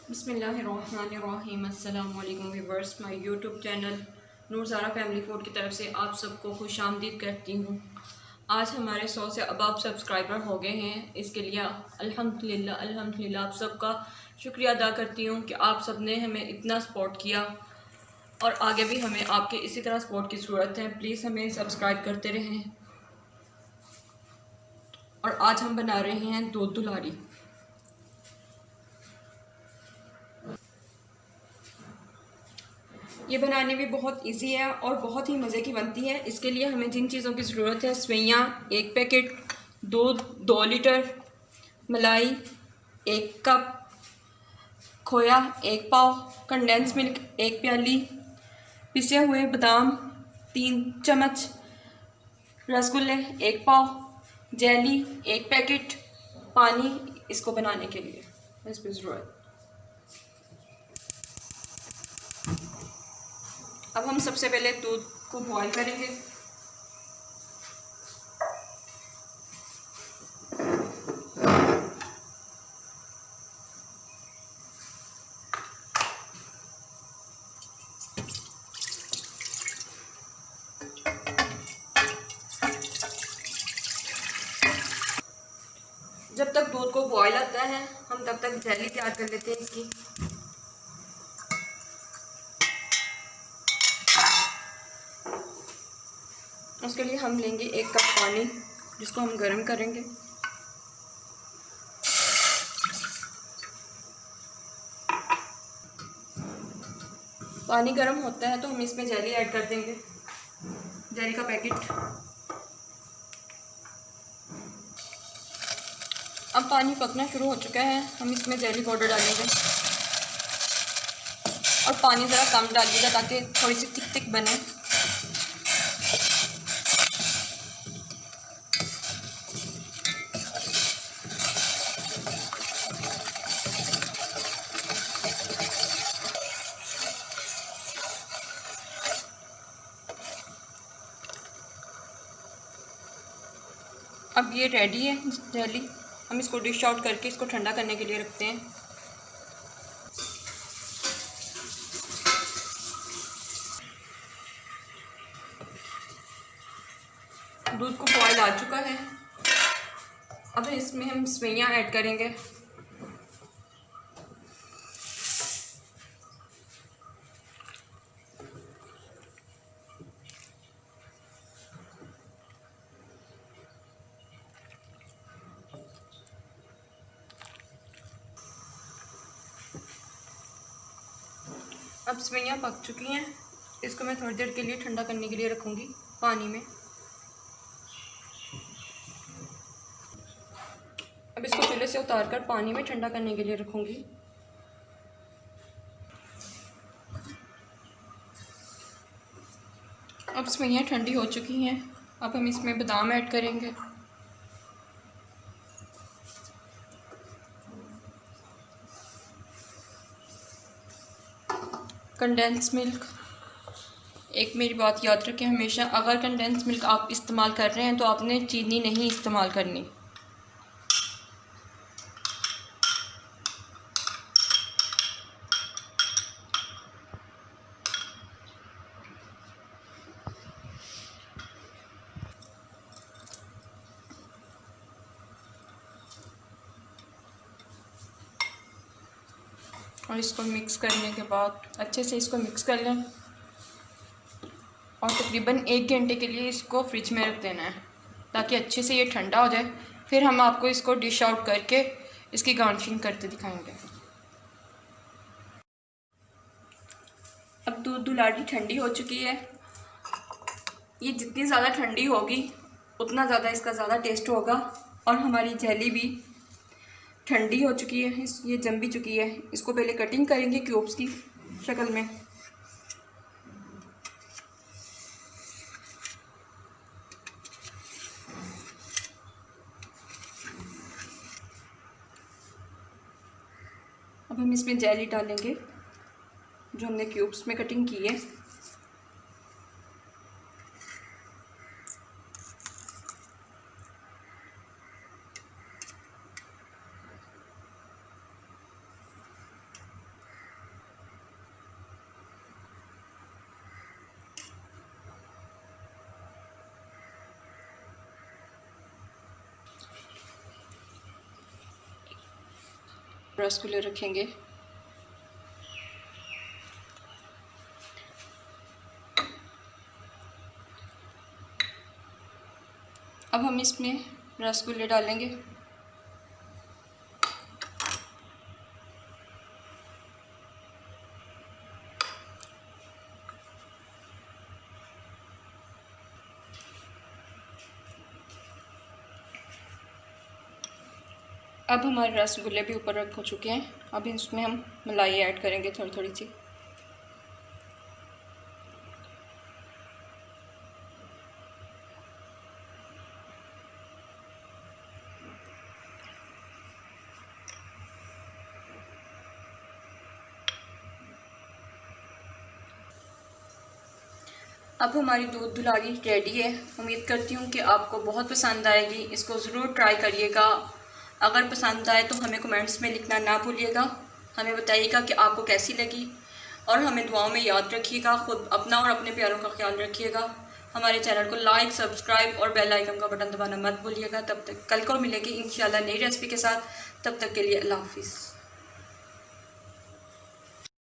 बिस्मिल्लाहिर्रहमानिर्रहीम। अस्सलाम वालेकुम viewers, my YouTube channel Noorzara family food की तरफ से आप सबको खुशामदीद करती हूँ। आज हमारे 100 से अब सब्सक्राइबर हो गए हैं। इसके लिए अल्हम्दुलिल्लाह आप सबका शुक्रिया अदा करती हूँ कि आप सब ने हमें इतना सपोर्ट किया और आगे भी हमें आपके इसी तरह सपोर्ट की ज़रूरत है। प्लीज़ हमें सब्सक्राइब करते रहें। और आज हम बना रहे हैं दूध दुलारी। ये बनाने में बहुत इजी है और बहुत ही मज़े की बनती है। इसके लिए हमें जिन चीज़ों की ज़रूरत है, सेवइयाँ 1 पैकेट, दूध 2 लीटर, मलाई 1 कप, खोया 1 पाव, कंडेंस मिल्क 1 प्याली, पिसे हुए बादाम 3 चम्मच, रसगुल्ले 1 पाव, जेली 1 पैकेट, पानी इसको बनाने के लिए इसमें ज़रूरत। अब हम सबसे पहले दूध को बॉईल करेंगे। जब तक दूध को बॉईल आता है हम तब तक जेली तैयार कर लेते हैं इसकी। उसके लिए हम लेंगे 1 कप पानी, जिसको हम गर्म करेंगे। पानी गर्म होता है तो हम इसमें जेली ऐड कर देंगे, जेली का पैकेट। अब पानी पकना शुरू हो चुका है, हम इसमें जेली पाउडर डालेंगे और पानी ज़रा कम डालिएगा ताकि थोड़ी सी थिक थिक बने। अब ये रेडी है जेली। हम इसको डिश आउट करके इसको ठंडा करने के लिए रखते हैं। दूध को बॉयल आ चुका है। अब इसमें हम सेवइयाँ ऐड करेंगे। अब सेवइयाँ पक चुकी हैं, इसको मैं थोड़ी देर के लिए ठंडा करने के लिए रखूँगी पानी में। अब इसको चूल्हे से उतार कर पानी में ठंडा करने के लिए रखूँगी। अब सेवइयाँ ठंडी हो चुकी हैं। अब हम इसमें बादाम ऐड करेंगे। कंडेंस मिल्क, एक मेरी बात याद रखें हमेशा, अगर कंडेंस मिल्क आप इस्तेमाल कर रहे हैं तो आपने चीनी नहीं इस्तेमाल करनी। और इसको मिक्स करने के बाद अच्छे से इसको मिक्स कर लें और तकरीबन 1 घंटे के लिए इसको फ्रिज में रख देना है ताकि अच्छे से ये ठंडा हो जाए। फिर हम आपको इसको डिश आउट करके इसकी गार्निशिंग करते दिखाएंगे। अब दूध दुलारी ठंडी हो चुकी है। ये जितनी ज़्यादा ठंडी होगी उतना ज़्यादा इसका ज़्यादा टेस्ट होगा। और हमारी जेली भी ठंडी हो चुकी है, ये जम भी चुकी है। इसको पहले कटिंग करेंगे क्यूब्स की शक्ल में। अब हम इसमें जेली डालेंगे जो हमने क्यूब्स में कटिंग की है। रसगुल्ले रखेंगे। अब हम इसमें रसगुल्ले डालेंगे। अब हमारे रसगुल्ले भी ऊपर रख हो चुके हैं। अब इसमें हम मलाई ऐड करेंगे थोड़ी थोड़ी सी। अब हमारी दूध दुलारी रेडी है। उम्मीद करती हूँ कि आपको बहुत पसंद आएगी। इसको ज़रूर ट्राई करिएगा। अगर पसंद आए तो हमें कमेंट्स में लिखना ना भूलिएगा। हमें बताइएगा कि आपको कैसी लगी और हमें दुआओं में याद रखिएगा। ख़ुद अपना और अपने प्यारों का ख्याल रखिएगा। हमारे चैनल को लाइक, सब्सक्राइब और बेल आइकन का बटन दबाना मत भूलिएगा। तब तक कल को मिलेगी इंशाल्लाह नई रेसिपी के साथ। तब तक के लिए अल्लाह हाफिज़।